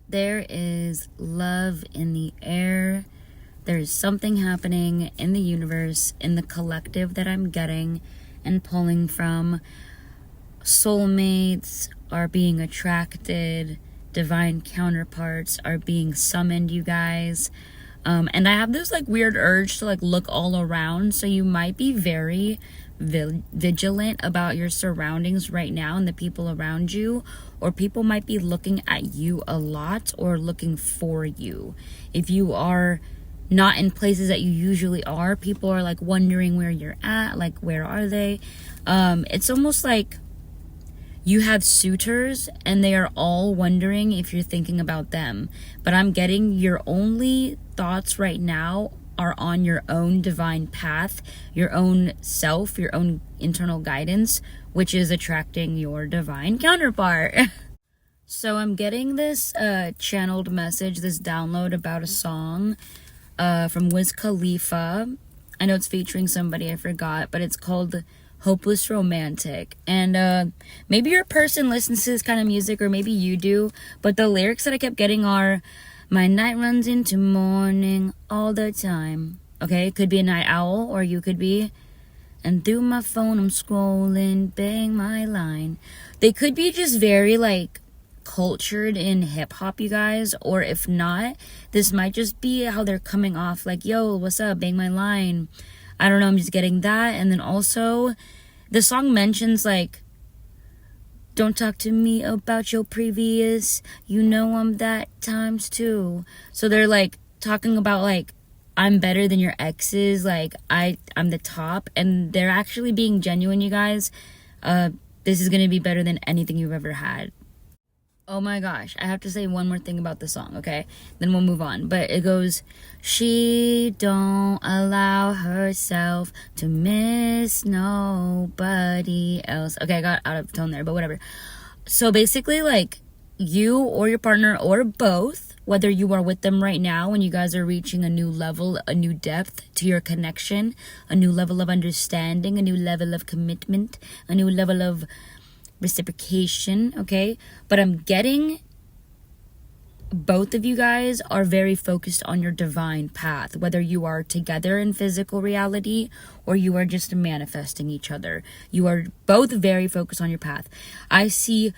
There is love in the air. There's something happening in the universe, in the collective that I'm getting and pulling from. Soulmates are being attracted. Divine counterparts are being summoned, you guys. And I have this like weird urge to like look all around. So you might be very vigilant about your surroundings right now and the people around you, or people might be looking at you a lot or looking for you. If you are not in places that you usually are, people are like wondering where you're at, like where are they? It's almost like you have suitors and they are all wondering if you're thinking about them. But I'm getting your only thoughts right now are on your own divine path, your own self, your own internal guidance, which is attracting your divine counterpart. So I'm getting this channeled message, this download about a song from Wiz Khalifa. I know it's featuring somebody, I forgot, but it's called Hopeless Romantic. And maybe your person listens to this kind of music, or maybe you do, but the lyrics that I kept getting are, my night runs into morning all the time. Okay, it could be a night owl, or you could be, and through my phone I'm scrolling, bang my line. They could be just very like cultured in hip-hop, you guys, or if not, this might just be how they're coming off, like, yo, what's up, bang my line. I don't know, I'm just getting that. And then also the song mentions like, don't talk to me about your previous, you know I'm that times two. So they're like talking about like, I'm better than your exes, like I'm the top, and they're actually being genuine, you guys. This is gonna be better than anything you've ever had. Oh my gosh, I have to say one more thing about the song, okay? Then we'll move on. But it goes, she don't allow herself to miss nobody else. Okay, I got out of tone there, but whatever. So basically, like, you or your partner or both, whether you are with them right now and you guys are reaching a new level, a new depth to your connection, a new level of understanding, a new level of commitment, a new level of reciprocation, okay? But I'm getting both of you guys are very focused on your divine path, whether you are together in physical reality or you are just manifesting each other. You are both very focused on your path. I see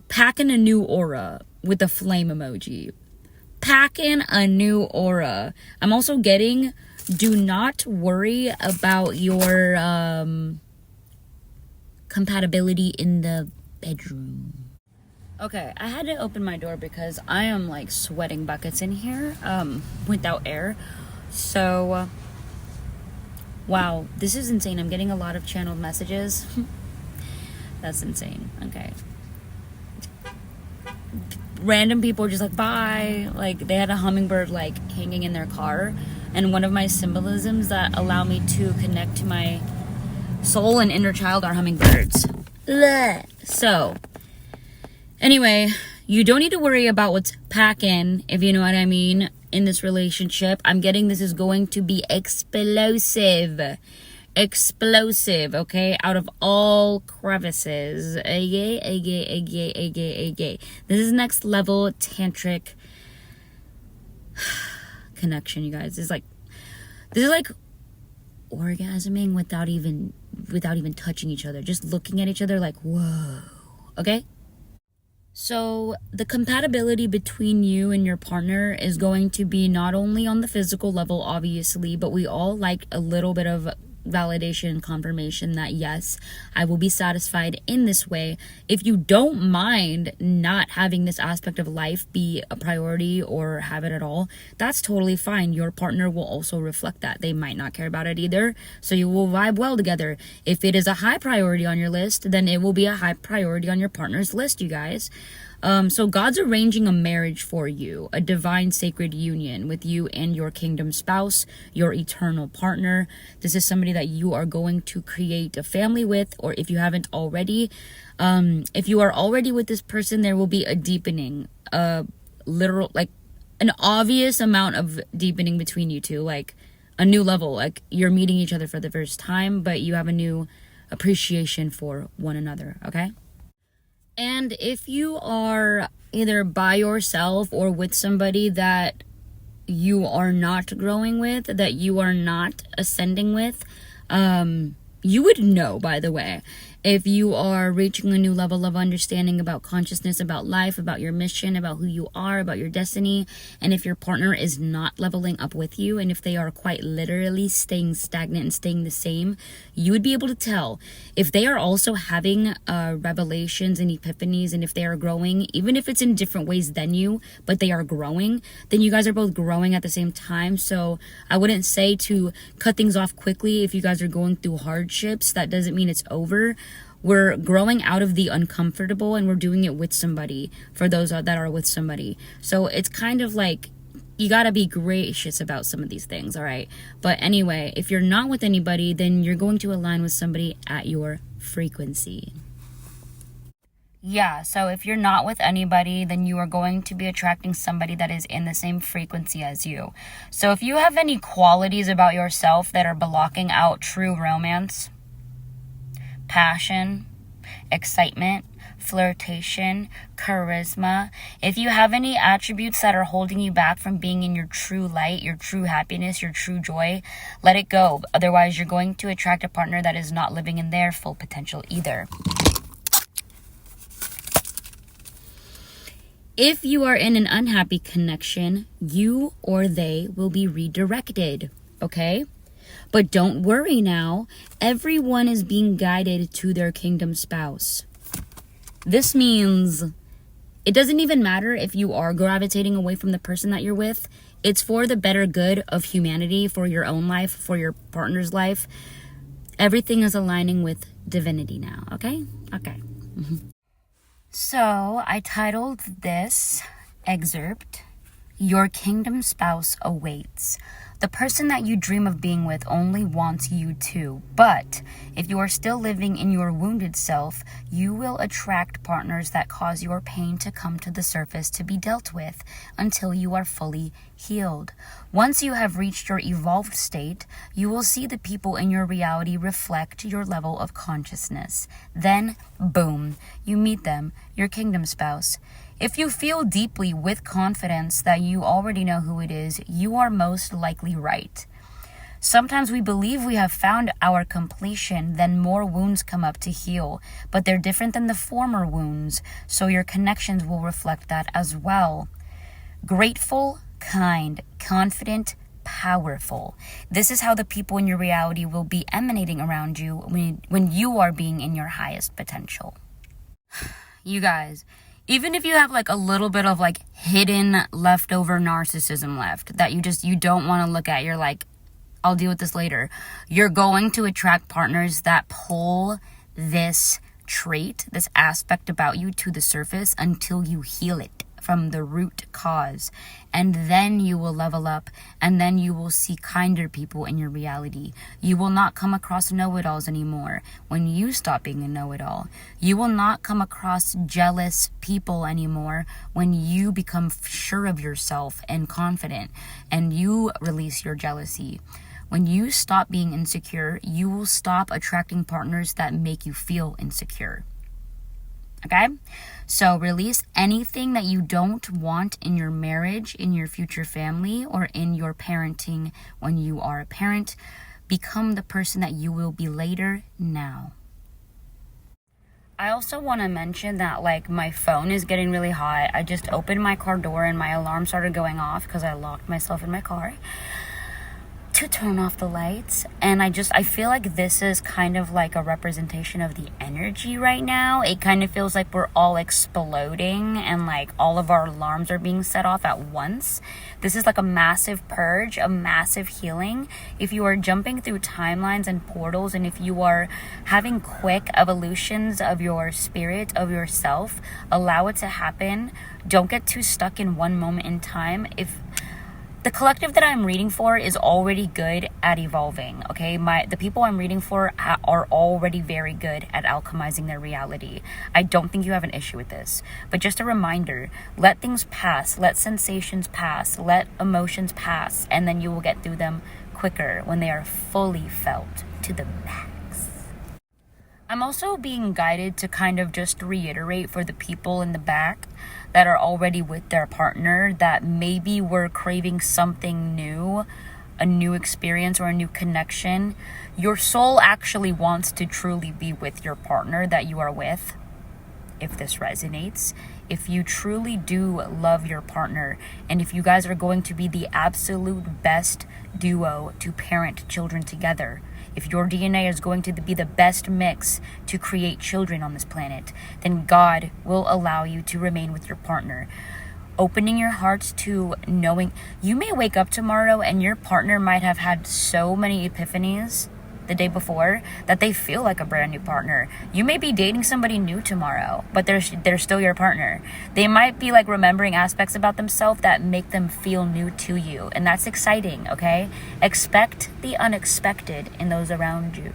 packing a new aura with a flame emoji. Packing a new aura. I'm also getting, do not worry about your compatibility in the bedroom. Okay, I had to open my door because I am like sweating buckets in here without air. So wow, this is insane. I'm getting a lot of channeled messages. That's insane. Okay, random people are just like, bye. Like they had a hummingbird like hanging in their car, and one of my symbolisms that allow me to connect to my soul and inner child are hummingbirds. Blech. So anyway, you don't need to worry about what's packing, if you know what I mean, in this relationship. I'm getting this is going to be explosive, okay, out of all crevices. This is next level tantric connection, you guys. This is like orgasming without even touching each other, just looking at each other like, whoa. Okay, so the compatibility between you and your partner is going to be not only on the physical level, obviously, but we all like a little bit of validation and confirmation that yes, I will be satisfied in this way. If you don't mind not having this aspect of life be a priority or have it at all, that's totally fine. Your partner will also reflect that. They might not care about it either, so you will vibe well together. If it is a high priority on your list, then it will be a high priority on your partner's list, you guys. So God's arranging a marriage for you, a divine sacred union with you and your kingdom spouse, your eternal partner. This is somebody that you are going to create a family with, or if you haven't already, if you are already with this person, there will be a deepening, literal, like an obvious amount of deepening between you two, like a new level, like you're meeting each other for the first time, but you have a new appreciation for one another, okay? And if you are either by yourself or with somebody that you are not growing with, that you are not ascending with, you would know, by the way, if you are reaching a new level of understanding about consciousness, about life, about your mission, about who you are, about your destiny, and if your partner is not leveling up with you, and if they are quite literally staying stagnant and staying the same, you would be able to tell. If they are also having revelations and epiphanies, and if they are growing, even if it's in different ways than you, but they are growing, then you guys are both growing at the same time. So I wouldn't say to cut things off quickly if you guys are going through hardships. That doesn't mean it's over. We're growing out of the uncomfortable, and we're doing it with somebody, for those that are with somebody. So it's kind of like, you gotta be gracious about some of these things, all right? But anyway, if you're not with anybody, then you're going to align with somebody at your frequency. Yeah, so if you're not with anybody, then you are going to be attracting somebody that is in the same frequency as you. So if you have any qualities about yourself that are blocking out true romance, passion, excitement, flirtation, charisma, if you have any attributes that are holding you back from being in your true light, your true happiness, your true joy, let it go. Otherwise, you're going to attract a partner that is not living in their full potential either. If you are in an unhappy connection, you or they will be redirected, okay? But don't worry now, everyone is being guided to their kingdom spouse. This means it doesn't even matter if you are gravitating away from the person that you're with. It's for the better good of humanity, for your own life, for your partner's life. Everything is aligning with divinity now, okay? Okay. So I titled this excerpt, Your Kingdom Spouse Awaits. The person that you dream of being with only wants you too. But if you are still living in your wounded self, you will attract partners that cause your pain to come to the surface to be dealt with until you are fully healed. Once you have reached your evolved state, you will see the people in your reality reflect your level of consciousness. Then, boom, you meet them, your kingdom spouse. If you feel deeply with confidence that you already know who it is, you are most likely right. Sometimes we believe we have found our completion, then more wounds come up to heal, but they're different than the former wounds, so your connections will reflect that as well. Grateful, kind, confident, powerful. This is how the people in your reality will be emanating around you when you are being in your highest potential. You guys, even if you have like a little bit of like hidden leftover narcissism left that you don't want to look at, you're like, I'll deal with this later. You're going to attract partners that pull this trait, this aspect about you to the surface until you heal it from the root cause. And then you will level up, and then you will see kinder people in your reality. You will not come across know-it-alls anymore when you stop being a know-it-all. You will not come across jealous people anymore when you become sure of yourself and confident, and you release your jealousy. When you stop being insecure, you will stop attracting partners that make you feel insecure. Okay? So release anything that you don't want in your marriage, in your future family, or in your parenting when you are a parent. Become the person that you will be later now. I also want to mention that like my phone is getting really hot. I just opened my car door and my alarm started going off because I locked myself in my car to turn off the lights, and I feel like this is kind of like a representation of the energy right now. It kind of feels like we're all exploding and like all of our alarms are being set off at once. This is like a massive purge, a massive healing. If you are jumping through timelines and portals, and if you are having quick evolutions of your spirit, of yourself, allow it to happen. Don't get too stuck in one moment in time. If the collective that I'm reading for is already good at evolving, okay? The people I'm reading for are already very good at alchemizing their reality. I don't think you have an issue with this. But just a reminder, let things pass, let sensations pass, let emotions pass, and then you will get through them quicker when they are fully felt to the max. I'm also being guided to kind of just reiterate for the people in the back that are already with their partner that maybe we're craving something new, a new experience or a new connection. Your soul actually wants to truly be with your partner that you are with. If this resonates, if you truly do love your partner, and if you guys are going to be the absolute best duo to parent children together, if your DNA is going to be the best mix to create children on this planet, then God will allow you to remain with your partner. Opening your hearts to knowing, you may wake up tomorrow and your partner might have had so many epiphanies the day before that they feel like a brand new partner. You may be dating somebody new tomorrow, but they're still your partner. They might be like remembering aspects about themselves that make them feel new to you, and that's exciting, okay? Expect the unexpected in those around you.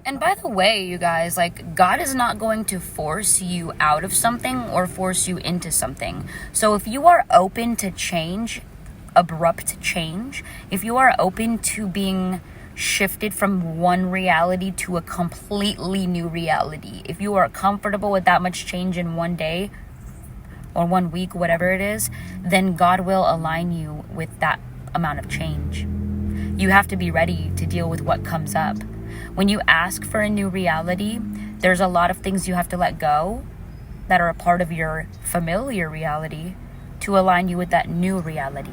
And by the way, you guys, like, God is not going to force you out of something or force you into something. So if you are open to change, abrupt change, if you are open to being shifted from one reality to a completely new reality, if you are comfortable with that much change in one day or 1 week, whatever it is, then God will align you with that amount of change. You have to be ready to deal with what comes up. When you ask for a new reality, there's a lot of things you have to let go that are a part of your familiar reality to align you with that new reality.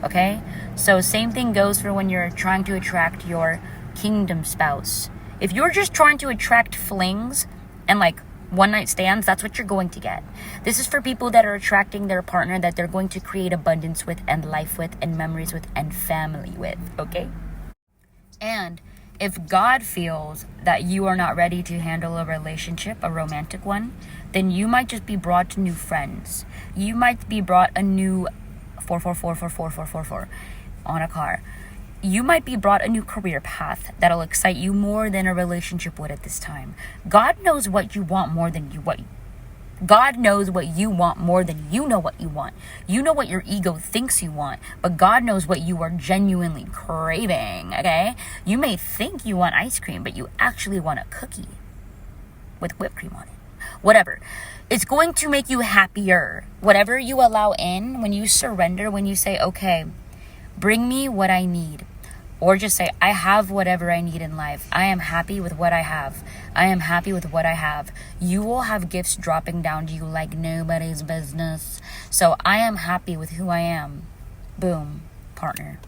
Okay? So same thing goes for when you're trying to attract your kingdom spouse. If you're just trying to attract flings and like one night stands, that's what you're going to get. This is for people that are attracting their partner that they're going to create abundance with and life with and memories with and family with. Okay? And if God feels that you are not ready to handle a relationship, a romantic one, then you might just be brought to new friends. You might be brought a new 4444444 on a car. You might be brought a new career path that'll excite you more than a relationship would at this time. God knows what you want more than God knows what you want more than you know what you want. You know what your ego thinks you want, but God knows what you are genuinely craving, okay? You may think you want ice cream, but you actually want a cookie with whipped cream on it. Whatever. It's going to make you happier. Whatever you allow in, when you surrender, when you say, okay, bring me what I need. Or just say, I have whatever I need in life. I am happy with what I have. I am happy with what I have. You will have gifts dropping down to you like nobody's business. So I am happy with who I am. Boom, partner.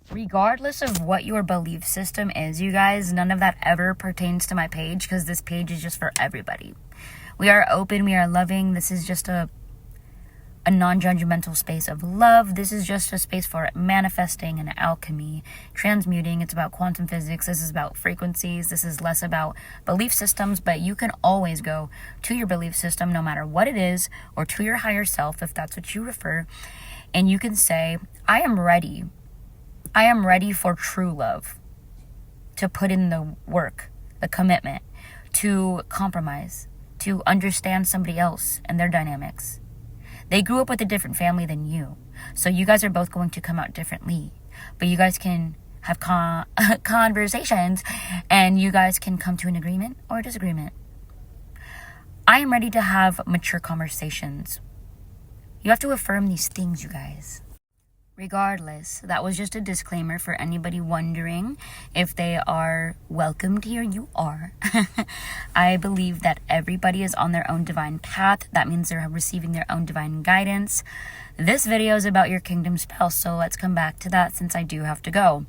Regardless of what your belief system is, you guys, none of that ever pertains to my page because this page is just for everybody. We are open. We are loving. This is just a non-judgmental space of love. This is just a space for manifesting and alchemy, transmuting. It's about quantum physics. This is about frequencies. This is less about belief systems, but you can always go to your belief system no matter what it is, or to your higher self if that's what you prefer, and you can say, I am ready. I am ready for true love, to put in the work, the commitment, to compromise, to understand somebody else and their dynamics. They grew up with a different family than you. So you guys are both going to come out differently. But you guys can have conversations and you guys can come to an agreement or a disagreement. I am ready to have mature conversations. You have to affirm these things, you guys. Regardless, that was just a disclaimer for anybody wondering if they are welcomed here. You are. I believe that everybody is on their own divine path. That means they're receiving their own divine guidance. This video is about your kingdom spouse, so let's come back to that since I do have to go.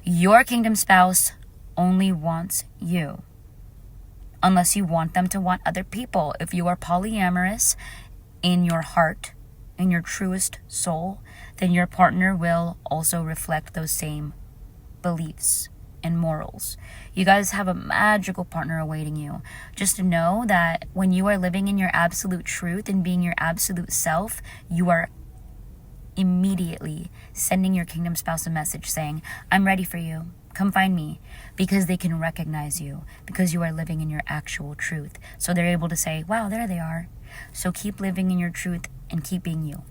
Your kingdom spouse only wants you, unless you want them to want other people. If you are polyamorous in your heart, in your truest soul, then your partner will also reflect those same beliefs and morals. You guys have a magical partner awaiting you. Just know that when you are living in your absolute truth and being your absolute self, you are immediately sending your kingdom spouse a message saying, I'm ready for you. Come find me. Because they can recognize you. Because you are living in your actual truth. So they're able to say, wow, there they are. So keep living in your truth and keep being you.